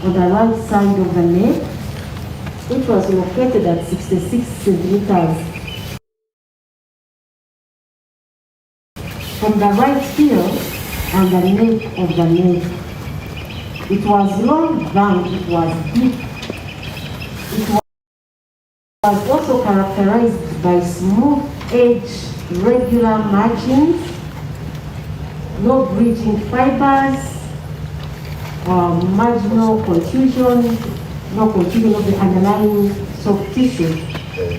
on the right side of the neck, which was located at 66 centimeters from the right heel and the nape of the neck. It was long than it was deep. It was also characterized by smooth edge, regular margins, no bridging fibers, marginal contusion, no contusion of the underlying soft tissue.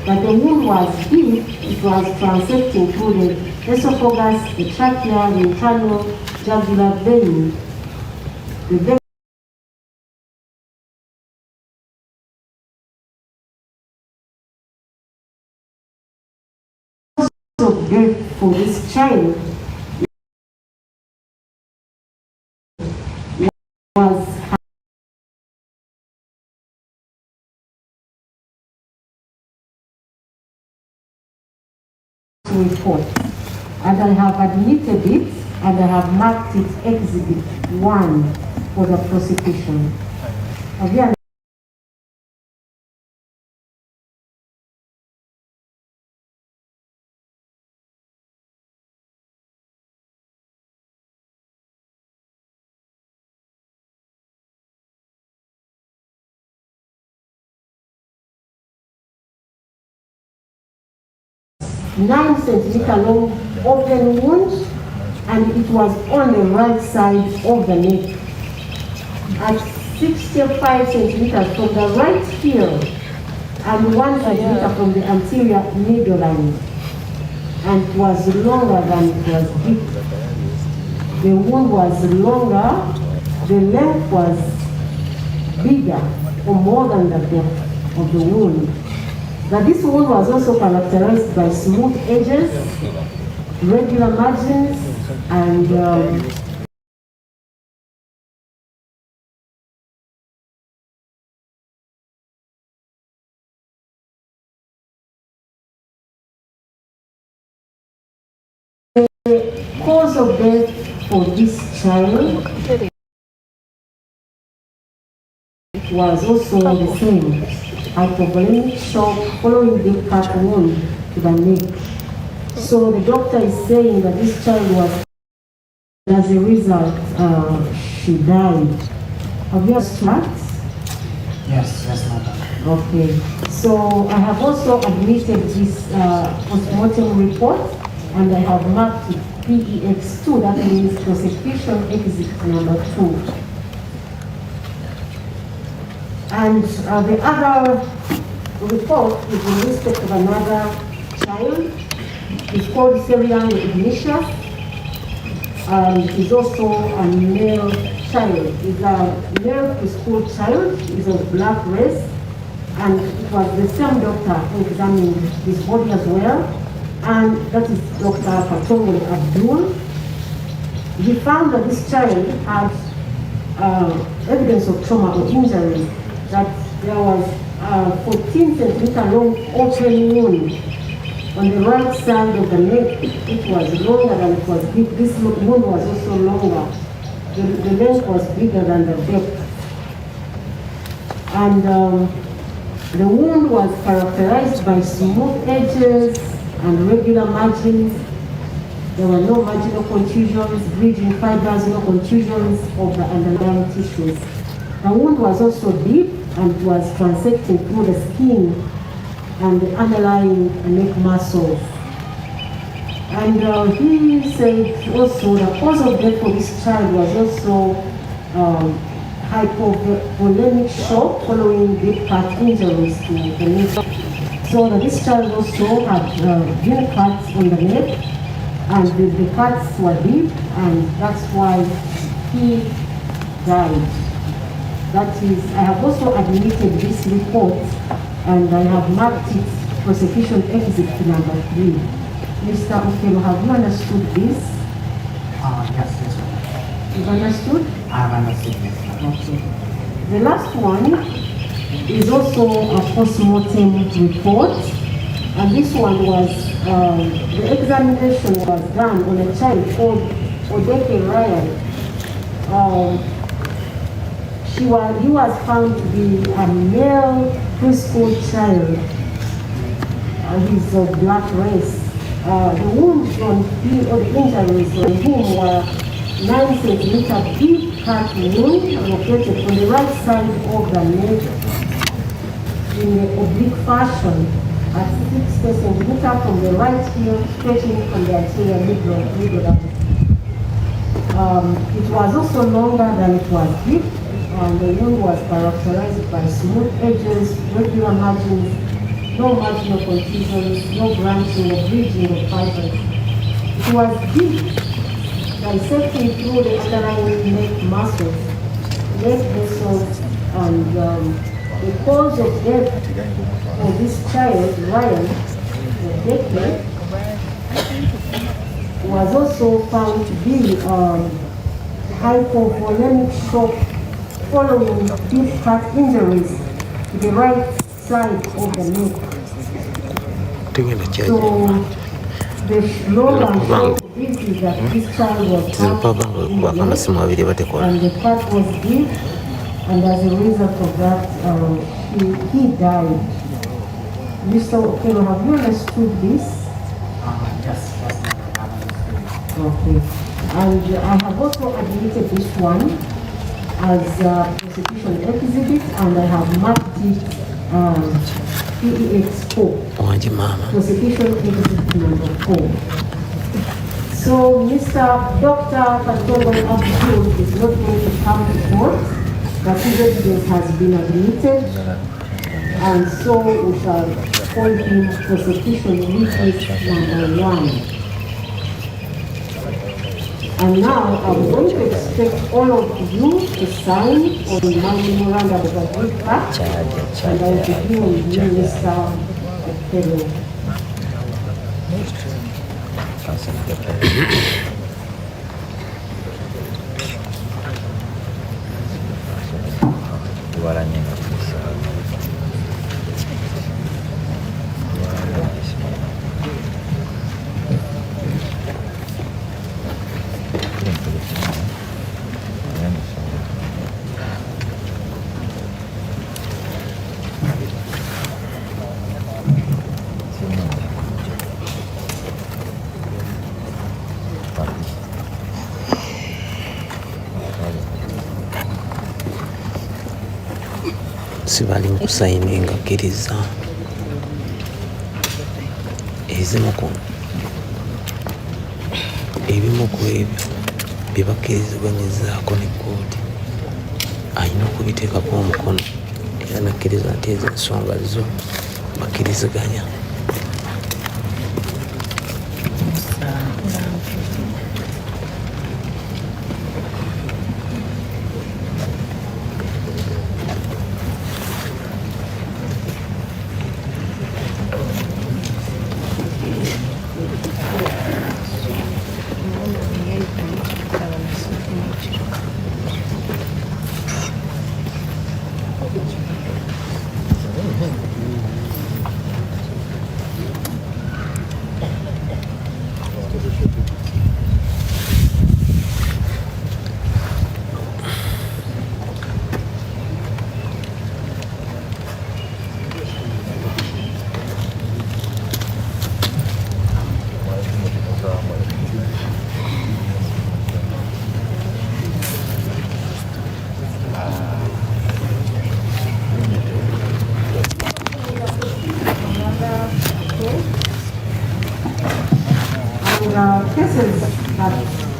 But the wound was deep, it was transecting through the esophagus, the trachea, the internal jugular vein. The vein of death for this child was report, and I have admitted it and I have marked it Exhibit 1 for the prosecution. Again, nine centimeter long open wound, and it was on the right side of the neck. At 65 centimeters from the right heel and 1 centimeter from the anterior middle line, and it was longer than it was deep. The wound was longer, the length was bigger or more than the depth of the wound. But this wound was also characterized by smooth edges, regular margins, and the cause of death for this child was also the same. Hypovolemic shock following deep cut wound to the neck. So the doctor is saying that this child was, as a result, she died. Have you extract? Yes, madam. Okay. So I have also admitted this postmortem report, and I have marked it PEX2, that means prosecution exhibit number 2. And the other report is in respect of another child. It's called Serial Ignatius, and he's also a male child. He's a male preschool child. He's of black race, and it was the same doctor who examined his body as well, and that is Dr. Patongwe Abdul. He found that this child had evidence of trauma or injury, that there was a 14 centimeter long open wound on the right side of the neck. It was longer than it was deep. This wound was also longer. The length was bigger than the depth. And the wound was characterized by smooth edges and regular margins. There were no marginal contusions, bridging fibers, no contusions of the underlying tissues. The wound was also deep and was transecting through the skin and the underlying neck muscles. And he said also the cause of death for this child was also hypovolemic shock following deep cut injuries to the neck. So this child also had been cuts on the neck, and the cuts were deep, and that's why he died. That is, I have also admitted this report, and I have marked it prosecution exhibit number 3. Mr. Okelo, have you understood this? Yes, yes, ma'am. You've understood? I have understood this. Okay. The last one is also a postmortem report, and this one was, the examination was done on a child called Odeke Ryan. he was found to be a male preschool child. He's of black race. The wounds on him, or the injuries on him, were 9 centimeter deep cut wound located on the right side of the neck in an oblique fashion at 60 centimeter from the right heel, stretching from the anterior midline. It was also longer than it was deep, and the wound was characterized by smooth edges, regular margins, no marginal contusions, no branching or bridging of fibers. It was deep, dissecting through the underlying neck muscles, neck vessels, and the cause of death for this child, Ryan, the decade, was also found to be hypovolemic shock following deep cut injuries to the right side of the neck. So the long and short of this is that this child was cut in the neck, and the cut was deep, and as a result of that, he died. Mr. Okelo, have you understood this? Yes. Okay. And I have also admitted this one as a prosecution exhibit, and I have marked it PEX4. Prosecution exhibit number 4. So Mr. Dr. Katongo Abdul is not going to come to court, but his evidence has been admitted, and so we shall call him prosecution witness number 1. And now I'm going to expect all of you to sign on my memorandum of agreement, and I will begin with you, Mr. Okelo. Sibali mukusayininga kkiriza ebimu ku ebyo bye bakkiriziganyizzaako ne kkooti alina okubiteekako omukono era nakkiriza nti ezo ensonga zo bakkiriziganya.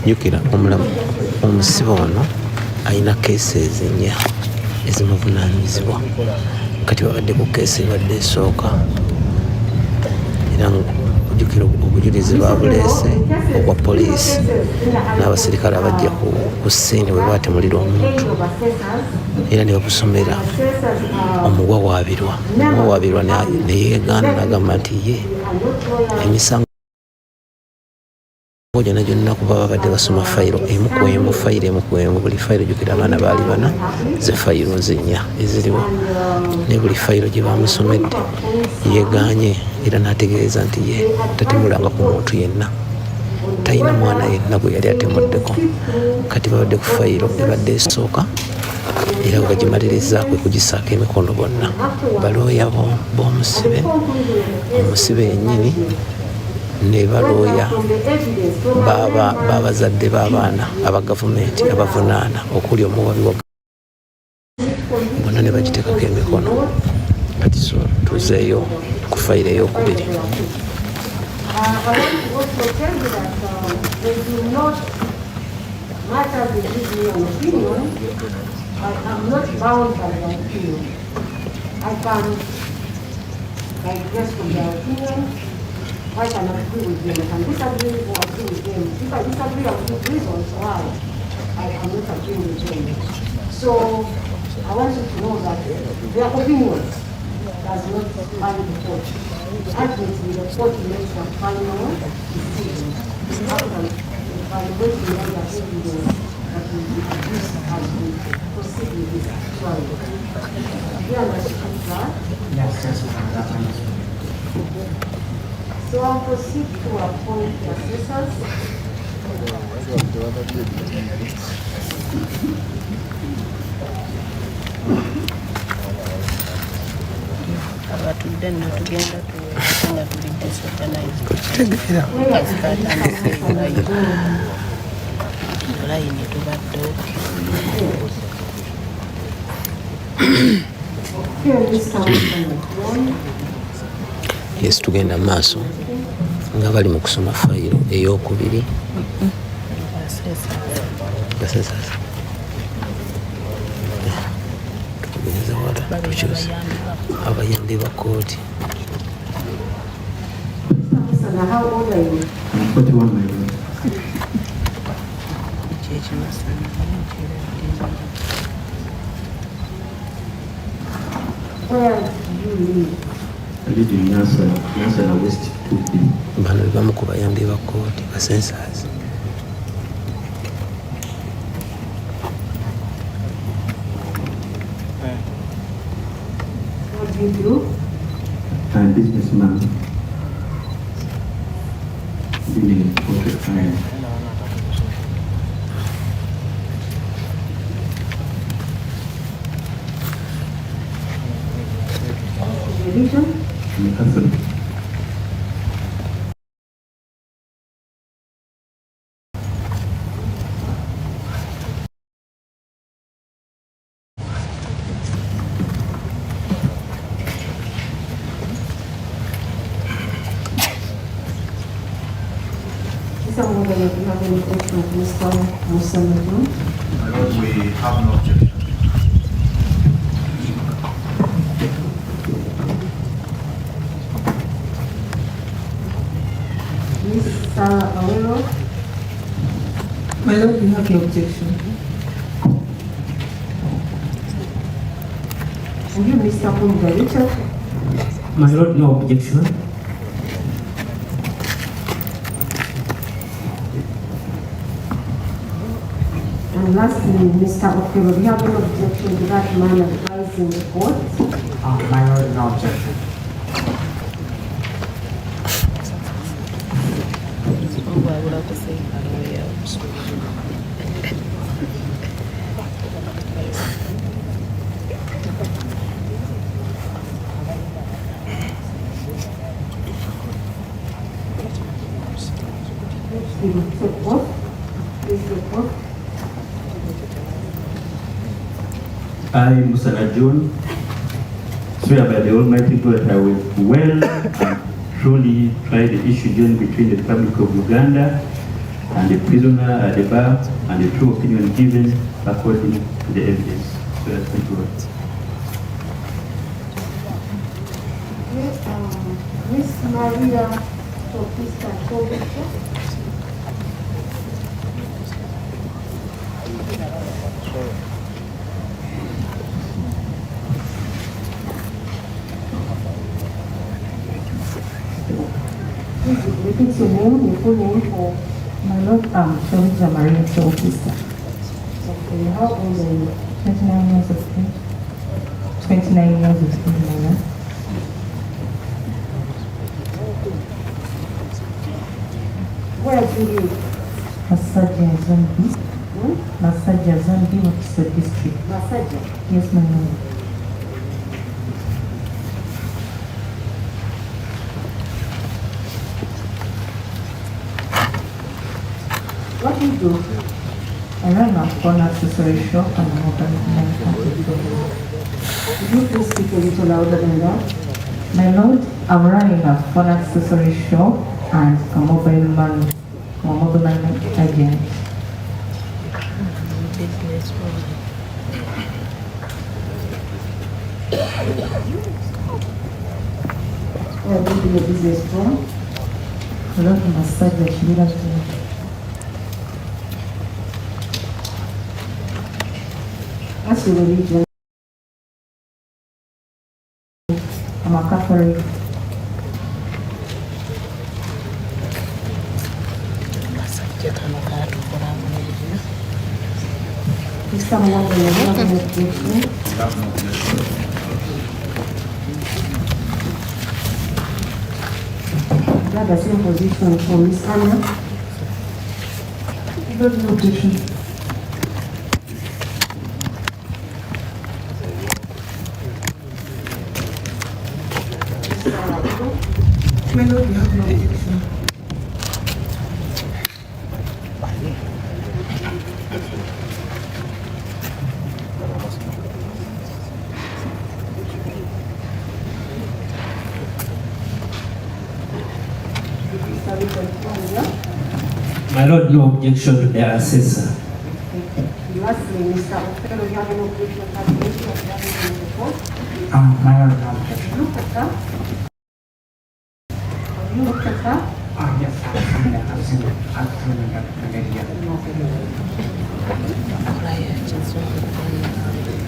Jjukira omusibe ono alina keesezi 4 ezimuvunaanyizibwa. Kati babadde ku keesi ebadde esooka, era ojjukira obujulizi babuleese obwa poliisi n'abasirikale abajja ku ssiini bwe baatemulira omuntu, era ne babusomera omuwawaabirwa ne yeegaana n'agamba nti ye emisango gyonna kuba babadde basoma fayiro emu ku emu, buli fayiro jjukira abaana baali 4 ze fayiro 4 eziriwo, ne buli fayiro gye bamusomedde yeganye, era n'ategeeza nti ye tatemulanga ku muntu yenna, talina mwana yenna gwe yali atemuddeko. Kati babadde ku fayiro ebadde esooka era bwe bagimaliriza kwe kugisaako emikono bonna balooya b'omusibe, omusibe yennyini ne balooya babazadde b'abaana aba gavumenti abavunaana okuli omuwabi wa bonna ne bagiteekako emikono. Kati so tuzeeyo ku fayiro ey'okubiri. I want to also tell you that they do not matter they give me an opinion. I am not bound by their opinion. I can digress from their opinion. I can agree with them. I can disagree or agree with them. If I disagree, I'll give reasons why I am not agreeing with them. So I want you to know that their opinion does not bind the court. Ultimately, the court makes the final decision. Evaluating all the evidence that will be produced as we proceed with this trial. Do you understand that? Yes, madam. So I'll proceed to appoint the assessors. abatudde nno tugenda nga tulidde sotanailayini tubadde yes tugenda maaso nga bali mu kusoma fayiro ey'okubiri. Tukugereza wala tukyusa abayambi ba kooti. How old are you? 41, my lord. Where do you live? I live in Nyasa West 2B. Bano be bamu ku bayambi ba kooti ba sensors. What do you do? I'm a businessman. Dealing in corporate finance. Religion? I'm a Catholic. Someone that you have any question of Mr. Omusango? My lord, we have no objection. Mr. Awero? My lord, you have no objection. And you, Mr. Kumba Richard? My lord, no objection. And lastly, Mr. Okero, do you have any objection to that man advising the court? My lord, no objection. wabula kusinga lawyer. Take oath. Please take oath. I, Musaga John, swear by the Almighty God that I will well and truly try the issue joined between the Republic of Uganda and the prisoner at the bar and the true opinion given according to the evidence. So that's my God. Miss Maria Sofista Kovic. Please repeat your name, your full name for My lord, Shovita Maria Teofista, okay, how old are you? 29 years of age. 29 years of age, my lord. Where do you live? As surgeon Zombi, Massaja Zambi, Wakiso District. Masaja. Yes, my lord. What do you do? I run a phone accessory shop and a mobile money company. Could you please speak a little louder than that? My lord, I'm running a phone accessory shop and a mobile money agent. Business woman. Where do you do your business from? I love Massaja Shibira. What's your religion? I'm a Catholic. Basajja kano kaatukolako n'ebyo. Is someone going to have an objection? We have no objection. You have the same position for Miss Anna. No objection. My lord, we have no objection. My lord, no objection to the assessor. Lastly, Mr. Otero, you have an objection to the issue of that report? My lord, no objection. Look at that. Have you looked at that? Yes, I've seen it. I've seen it. Enkola ya kizungu.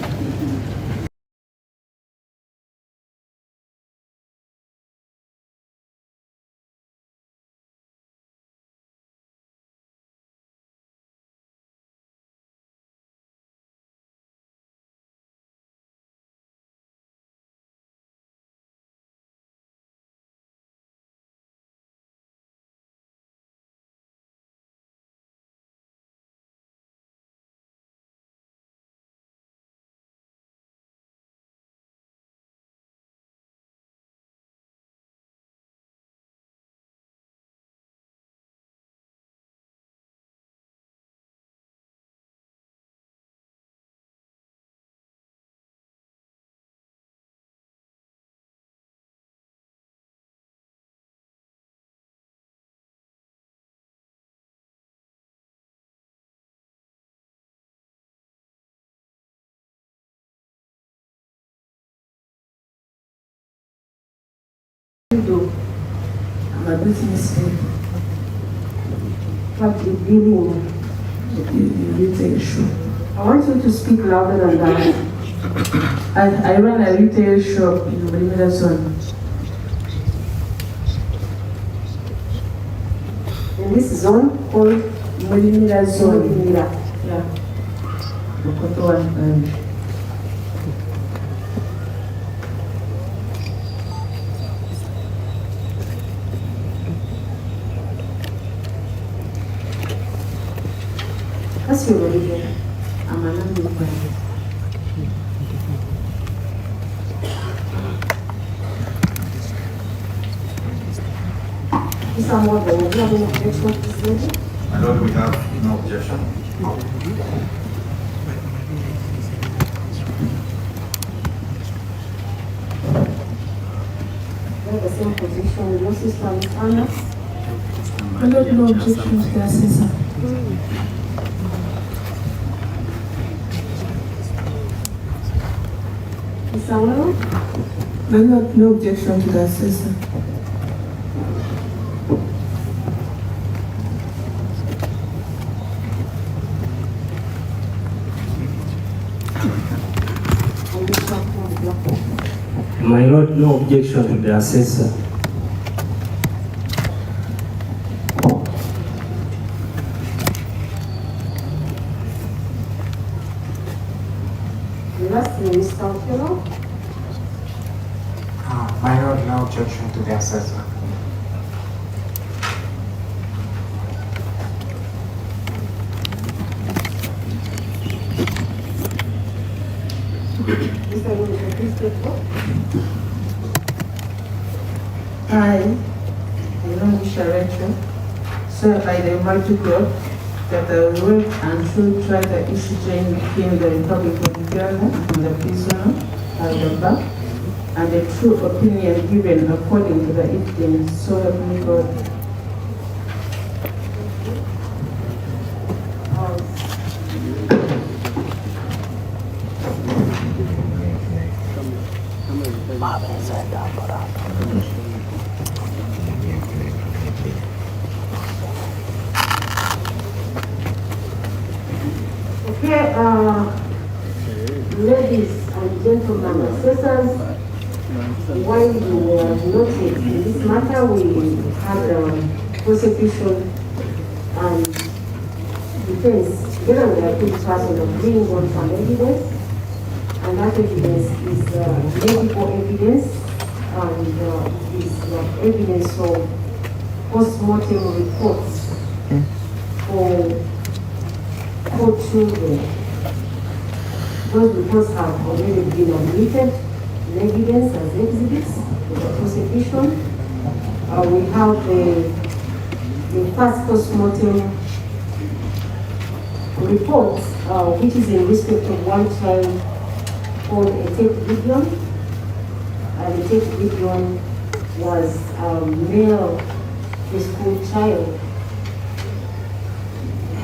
Do. I'm a business What you deal in? retail shop. I want you to speak louder than that. I run a retail shop in Mulimira zone. In this zone called Mulimira zone. Mulimira. Yeah. Bokoto and What's your religion? I'm a non-Muslim. Is someone going to have an objection to this lady? My lord, we have no objection. You have the same position with your sister, Miss Anna. I don't know objection to the assessor. Miss Anna? I got no objection to the assessor. And Mr. Black. My lord, no objection to the assessor. Lastly, Mr. Otero. My lord, no objection to the assessor. Mr. Minister, please take vote. I, Rachel, swear by the Almighty God that I will and should try the issue chain between the Republic of Uganda and the prisoner, Egaba, and the true opinion given according to the evidence, so help me God. Okay, ladies and gentlemen, assessors, while you were noted in this matter, we had prosecution and defense together with the accused person of bringing on some evidence, and that evidence is medical evidence and is evidence of post-mortem reports for children. Those reports have already been admitted in evidence as exhibits to the prosecution. We have the first post-mortem report, which is in respect of one child called Egaba. Egaba was a male preschool child.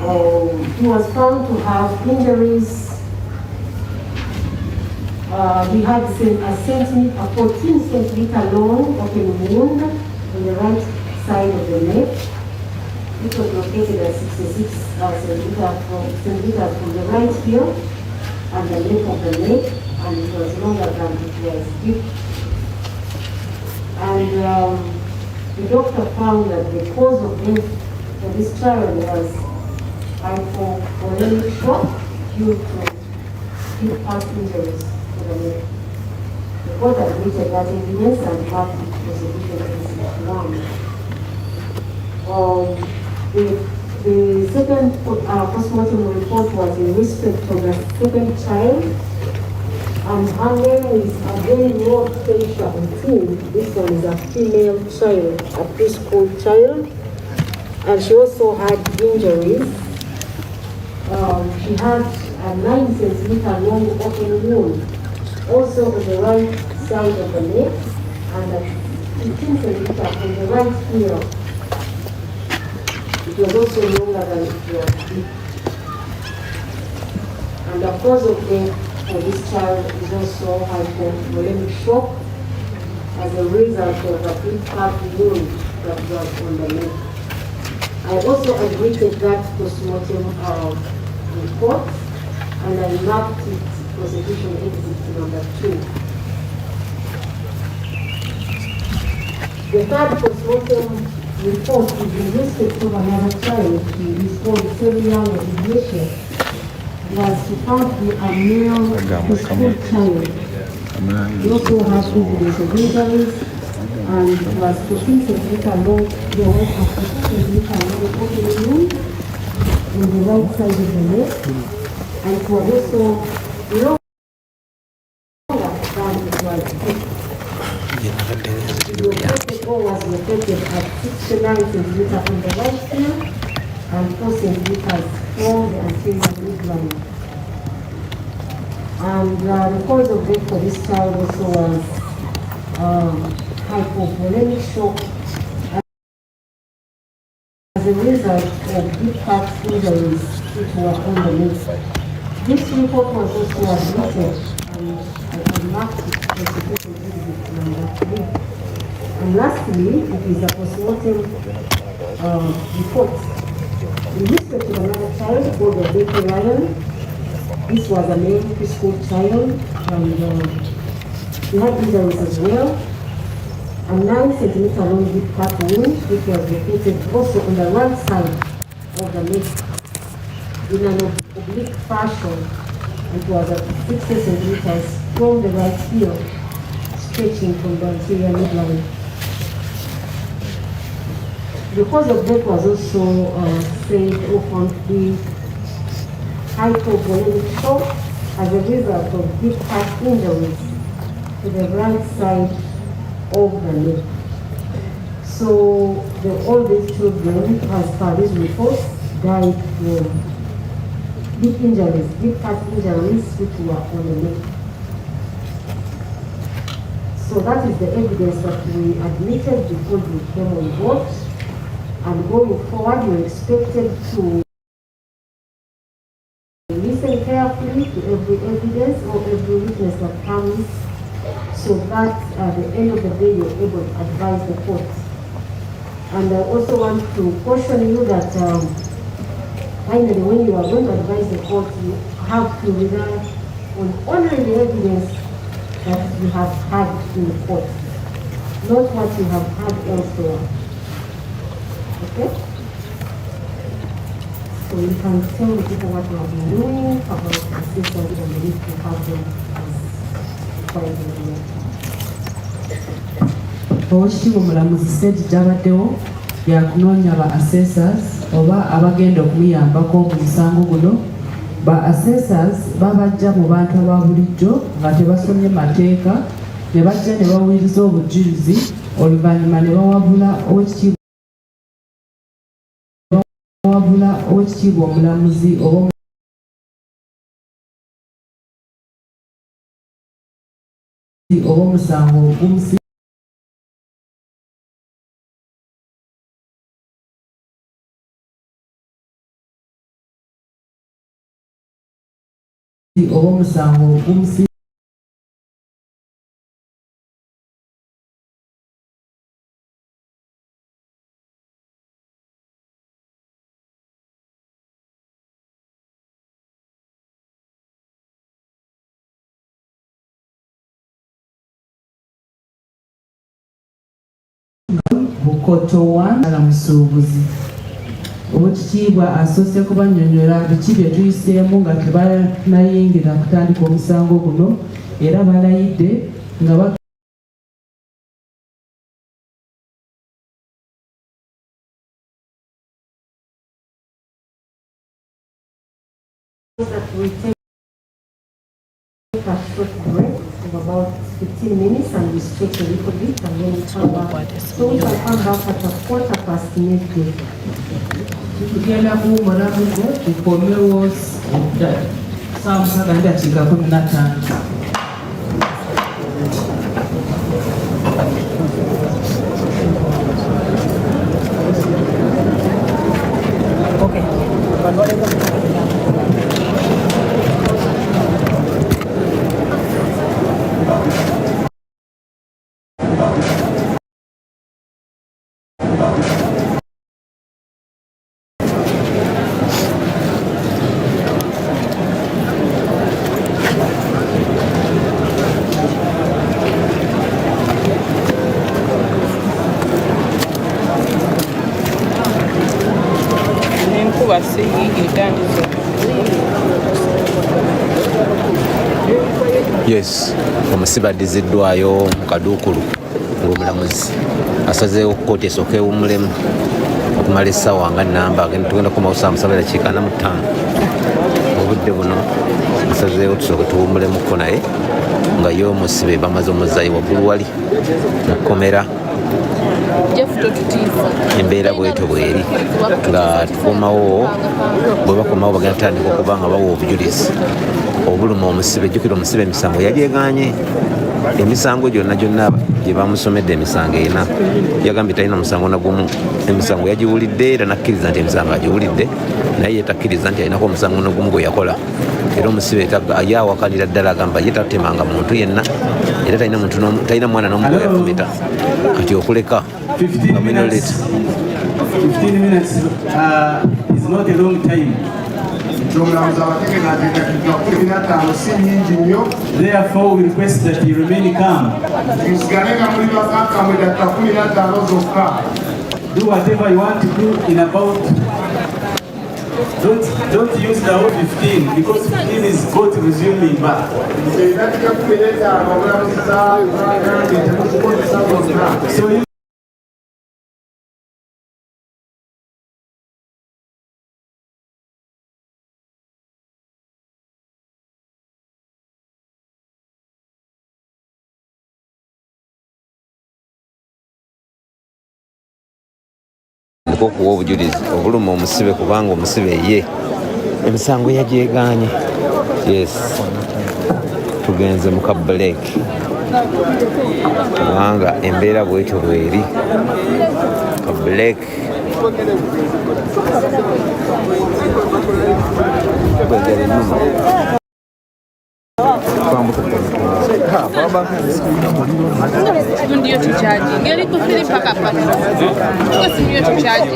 He was found to have injuries. He had a 14 centimeter long open wound on the right side of the neck. It was located at 66 centimeters from the right heel and the length of the neck, and it was longer than it was deep. And the doctor found that the cause of death for this child was hypovolemic shock due to deep heart injuries to the neck. The court admitted that evidence and had the prosecution is one. The second post-mortem report was in respect of the second child, and her name is Abana. This one is a female child, a preschool child, and she also had injuries. She had a 9 centimeter long open wound, also on the right side of the neck, and a 15 centimeter on the right heel. It was also longer than it was deep. And the cause of death for this child is also hypovolemic shock as a result of a deep heart wound that was on the neck. I also admitted that post-mortem report, and I marked it prosecution exhibit number 2. The third post-mortem report is in respect of another child who is called Yeganye. Was found to be a male preschool child. He also had evidence of injuries, and it was 14 centimeter long. There was a 14 centimeter long open wound on the right side of the neck, and it was also longer than it was deep. The was located at 69 centimeters on the right heel and 4 centimeters from the anterior midline. And the cause of death for this child also was hypovolemic shock as a result of deep heart injuries which were on the neck. This report was also admitted, and I marked it prosecution exhibit number 3. And lastly, it is a postmortem report. In respect to another child called Egaba, this was a male preschool child, and he had injuries as well. A 9 centimeter long deep heart wound, which was located also on the right side of the neck in an oblique fashion. It was at 60 centimeters from the right heel, stretching from the anterior midline. The cause of death was also said or found to be hypovolemic shock as a result of deep cut injuries to the right side of the leg. So all these children, as per these reports, died from deep injuries, deep cut injuries which were on the leg. So that is the evidence that we admitted before we came on board. And going forward, we're expected to listen carefully to every evidence or every witness that comes, so that at the end of the day, you're able to advise the court. And I also want to caution you that finally, when you are going to advise the court, you have to rely on only the evidence that you have had in the court, not what you have had elsewhere. Okay? So you can tell the people what you have been doing about assistance and the need to have them as quite Oweekitiibwa omulamuzi stage gyabaddewo yakunoonya ba assessors oba abagenda okumuyambako mu musango guno. Ba assessors babajja mu bantu aba bulijjo nga tebasomye mateeka, ne bajja ne bawuliriza obujulizi, oluvannyuma ne bawabula oweekitiibwa omulamuzi oba omusango ogumusi omusango ogumusi bukotowa ala musuubuzi. Oweekitiibwa asoose kubannyonnyola biki bye tuyiseemu nga tebanayingira kutandika omusango guno, era balayidde nga a short break of about 15 minutes and we stretch a little bit and then we come back. So we can come back at 8:15. tugenda kuwumulamu gwo tukomewo saa 6:15. Yes, omusibe addiziddwayo mu kaduukulu ng'omulamuzi asazeewo kkooti esooka ewummulemu okumala essaawa nga nnamba tugenda kukomawo saa 7:45 obudde buno asazeewo tusooke tuwummulemu naye nga ye omusibe bamaze omuzaayo waggulu wali mu kkomera. Embeera bwetyo bweri nga tukomawo, bwe bakomawo bagenda tutandika okuba nga bawa obujulizi obuluma omusibe. Jjukira omusibe emisango yagyegaanye, emisango gyonna gye bamusomedde emisango ena. Yagambye talina musango nagumu, emisango yagiwulidde era nakkiriza nti emisango agiwulidde, naye yetakkiriza nti alinako omusango nagumu gwe yakola. Era omusibe yawakanira ddala, agamba ye tatemanga muntu yenna era talina mwana n'omu gwe yafumita. Kati okuleka 15 minutes is not a long time. Therefore, we request that you remain calm. Do whatever you want to do in about. Don't use the whole 15 because 15 is court resuming back. So you batandika okuwa obujulizi obuluma omusibe kubanga omusibe ye emisango yagyeganye. Yes, tugenze mu kabuleeki kubanga embeera bwetyo bweri. Kabuleeki bwegala ennuma Ndio tuchaji. Ngeli kufili paka paka. Kwa si ndio tuchaji.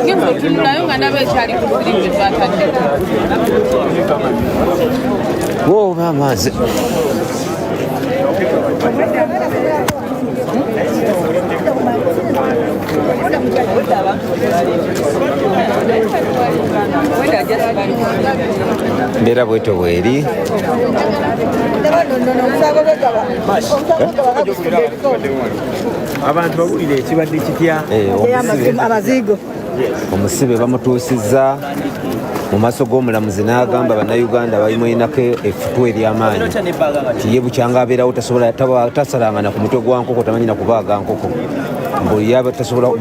Ngezo tunulayo nga nabe chali kufili paka. Wo mamaze. Mbera bwetyo bweri. Abantu bawulire ekibadde kitya abazigo omusibe bamutuusizza mu maaso g'omulamuzi n'agamba bannayuganda balimuyinako effutu ery'amaanyi nti ye bukyanga abeerawo tasalangana ku mutwe gwa nkoko tamanyina kubaaga nkoko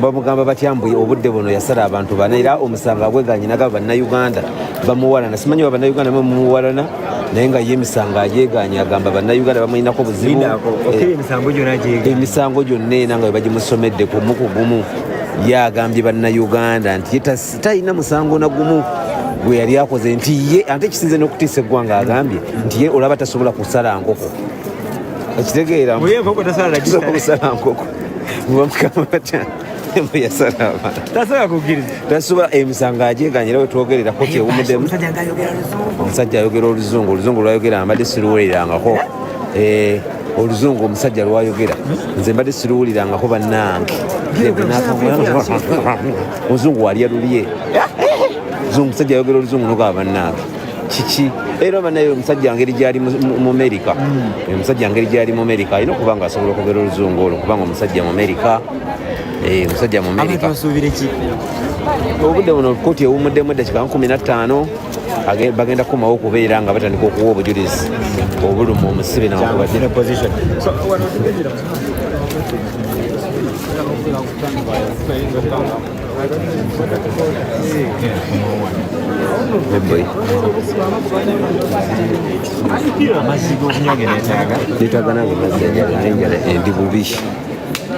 bamugamba batya mbu obudde buno yasala abantu bana era omusango agweganye nagamba bannayuganda bamuwalana. Simanyi wa bannayuganda mumuwalana naye nga ye emisango agyeganye agamba bannayuganda bamuyinako buzibu. Emisango gyonna ena nga webagimusomedde ku muku gumu yagambye bannayuganda nti talina musango na gumu gwe yali akoze nti ye ate kisinze n'okutiisa eggwanga agambye nti ye olaba tasobola kusala nkoko. Ekitegeera kusala nkoko bamukama batya embu yasala tasobola. Emisango agyeganye era wetwogerera koti ewumuddemu omusajja ayogera oluzungu lwayogera mbadde siruwulirangako oluzungu omusajja lwayogera nze mbadde siruwulirangako bannange oluzungu wali alulye omusajja ayogera oluzungu nogaba bannange kiki era banaye omusajja ngeri gyali mu Amerika. Omusajja ngeri gyali mu Amerika alina okuba nga asobola okwogera oluzungu olwo kubanga omusajja mu Amerika. Omusajja mu Amerika obudde buno kkooti ewumuddemu eddakiika 15 bagenda kumawo okubeera nga batandika okuwa obujulizi obuluma omusibe nawakubadde enjala endi bubi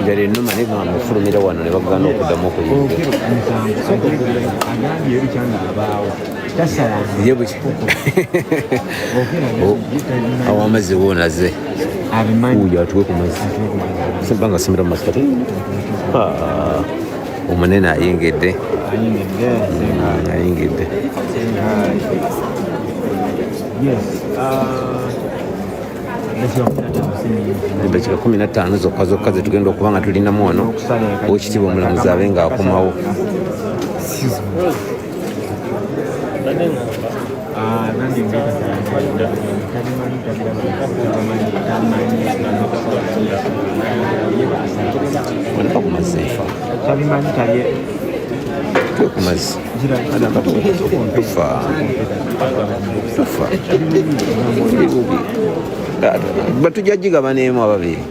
njala ennuma naye nga mufulumira wano ne bagana okuddamu okuyingira awo amazzi wonaze uja atuwe ku mazzi sebanga simira mu mazzi kati omunene ayingidde eddakiika 15 zokka ze tugenda okuba nga tulinamu wano owekitiibwa omulamuzi abe nga akomawo. Wanapa ku mazzi nfa ku mazzi tufa batujja gigaba n'emu ababiri.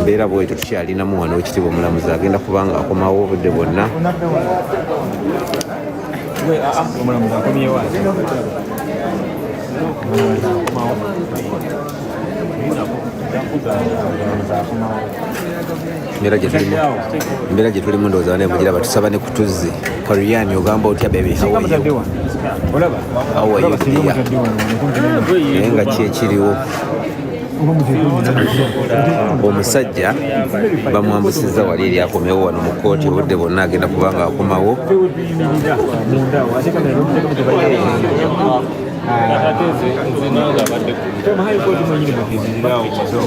Mbeera bwetyo tukyalinamu wano ekitiibwa omulamuzi agenda kubanga akomawo obudde bwonna. Mbeera gye tulimu ndowooza bane mugira batusaba ne kutuzzi Korean ogamba otya baby how are you dear naye nga ki ekiriwo omusajja bamwambusizza wali eri akomewo wano mu kkooti obudde bwonna agenda kubanga akomawo.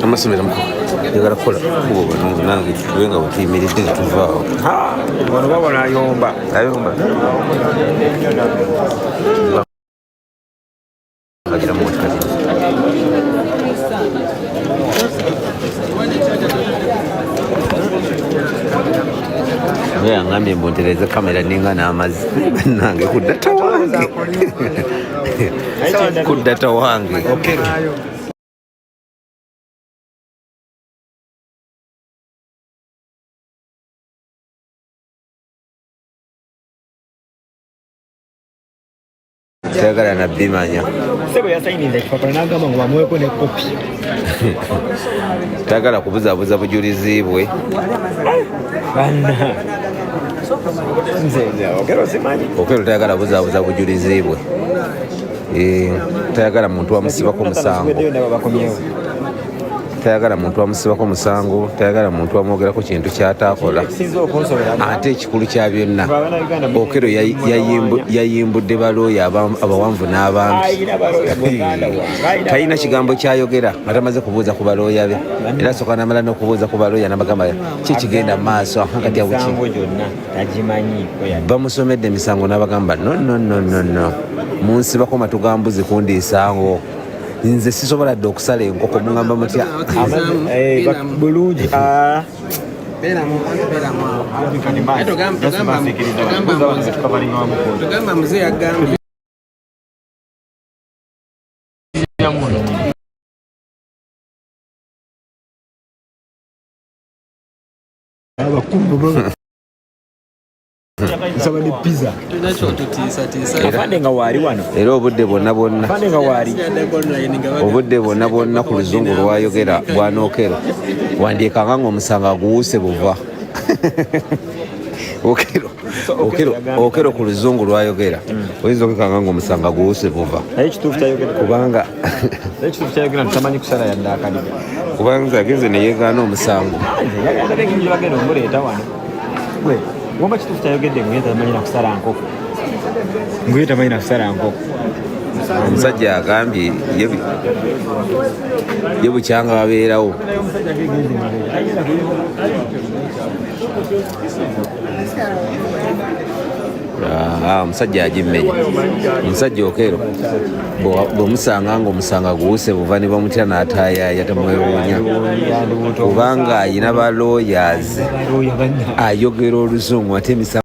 Amasomero njagala kukola kubo bano nange tube nga bwetuyimiridde ne tuvaawo wano babona ayomba agiramu watikati agambye mbuntereze kamera ninga n'amazzi nange ku data wange ku data wange tayagala nabbimanya tayagala kubuzaabuza bujulizi bwe okero tayagala buzaabuza bujulizi bwe tayagala muntu wamusibako musango tayagala muntu wamusibako musango tayagala muntu wamwogerako kintu kyataakola ate ekikulu kya byonna okero yayimbudde balooya abawanvu n'abampi talina kigambo kyayogera nga tamaze kubuuza ku balooya be era soka namala n'okubuuza ku balooya nabagamba kikigenda mu maaso akati abuki bamusomedde emisango n'abagamba no munsibako matugambuzi kundiisango nze sisobola dde okusala enkoko mugamba mutya bulungi tugamba muze yagambye nsaba ne pizza era obudde bwonna ku luzungu lwayogera bwanookero wandiikanga nga omusanga guwuse buva okero ku luzungu lwayogera oyinza okekanga nga omusanga guwuse buva kubanga agenze neyegaana omusango womba kituufu kyayogedde nguyeta tamanyina kusala nkoko omusajja agambye ye bukyanga babeerawo omusajja agimmenya omusajja okero bwemusanga nga omusanga guwuse buva ne bamutya n'atayaaya tamwewuunya kubanga ayina balooyazi ayogera oluzungu ate emisango